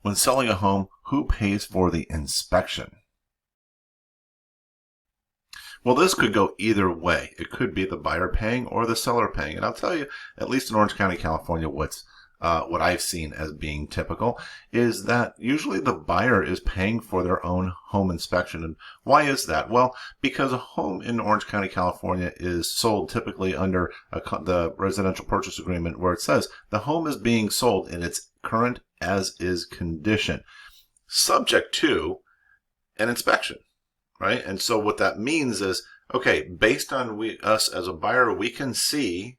When selling a home, who pays for the inspection? Well, this could go either way. It could be the buyer paying or the seller paying. And I'll tell you, at least in Orange County, California, what I've seen as being typical is that usually the buyer is paying for their own home inspection. And why is that? Well, because a home in Orange County, California is sold typically under the residential purchase agreement where it says the home is being sold in its current as-is condition, subject to an inspection. Right? And so what that means is, okay, based on us as a buyer, we can see,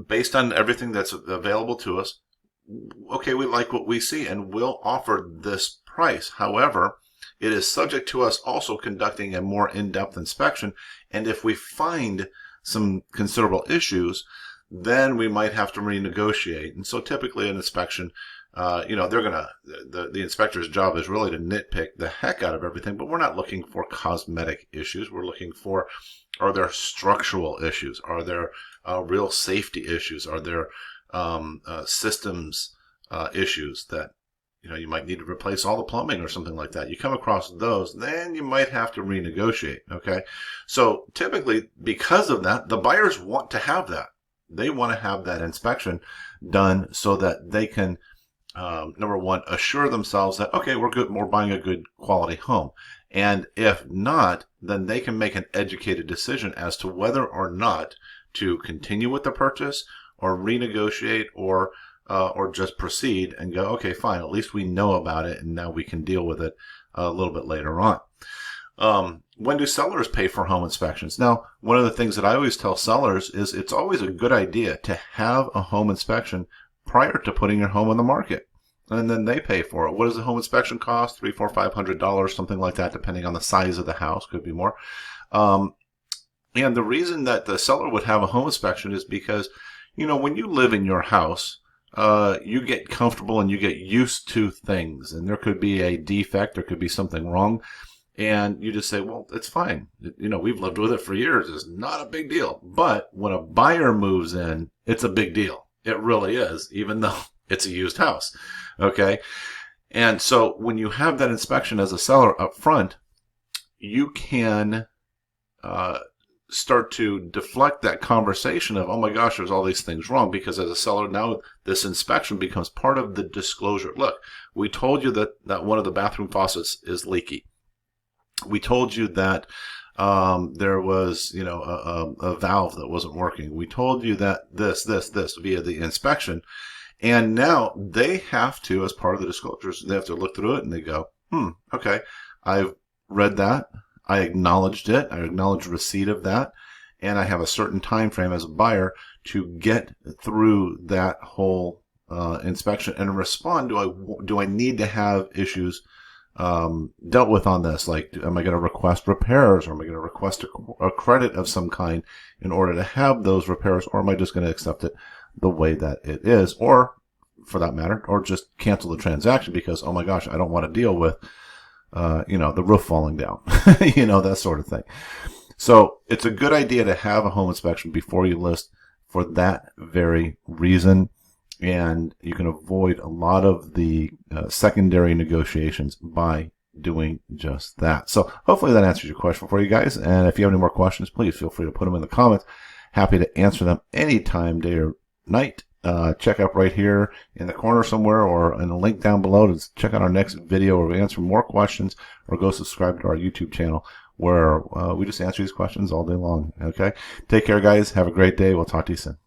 based on everything that's available to us, okay, we like what we see and we'll offer this price. However, it is subject to us also conducting a more in-depth inspection. And if we find some considerable issues, then we might have to renegotiate. And so typically an inspection, the inspector's job is really to nitpick the heck out of everything, but we're not looking for cosmetic issues. We're looking for, are there structural issues? Are there real safety issues? Are there systems issues that, you might need to replace all the plumbing or something like that? You come across those, then you might have to renegotiate, okay? So typically, because of that, the buyers want to have that. They want to have that inspection done so that they can number one, assure themselves that, okay, we're buying a good quality home. And if not, then they can make an educated decision as to whether or not to continue with the purchase or renegotiate or just proceed and go, okay, fine, at least we know about it and now we can deal with it a little bit later on. When do sellers pay for home inspections? Now, one of the things that I always tell sellers is it's always a good idea to have a home inspection prior to putting your home on the market. And then they pay for it. What does the home inspection cost? $300, $400, $500, something like that, depending on the size of the house. Could be more. And the reason that the seller would have a home inspection is because, when you live in your house, you get comfortable and you get used to things. And there could be a defect, there could be something wrong. And you just say, well, it's fine. We've lived with it for years. It's not a big deal. But when a buyer moves in, it's a big deal. It really is, even though it's a used house. Okay. And so when you have that inspection as a seller up front, you can start to deflect that conversation of, oh my gosh, there's all these things wrong, because as a seller now, this inspection becomes part of the disclosure. Look, we told you that one of the bathroom faucets is leaky. We told you that there was, a valve that wasn't working. We told you that this via the inspection. And now they have to, as part of the disclosures, they have to look through it and they go, okay, I've read that. I acknowledged it. I acknowledged receipt of that. And I have a certain time frame as a buyer to get through that whole inspection and respond. Do I need to have issues dealt with on this? Like, am I going to request repairs, or am I going to request a credit of some kind in order to have those repairs, or am I just going to accept it the way that it is, or for that matter, or just cancel the transaction because, oh my gosh, I don't want to deal with, the roof falling down, that sort of thing. So it's a good idea to have a home inspection before you list for that very reason. And you can avoid a lot of the secondary negotiations by doing just that. So hopefully that answers your question for you guys. And if you have any more questions, please feel free to put them in the comments. Happy to answer them anytime, day or night. Check out right here in the corner somewhere, or in a link down below to check out our next video where we answer more questions, or go subscribe to our YouTube channel where we just answer these questions all day long. Okay. Take care, guys. Have a great day. We'll talk to you soon.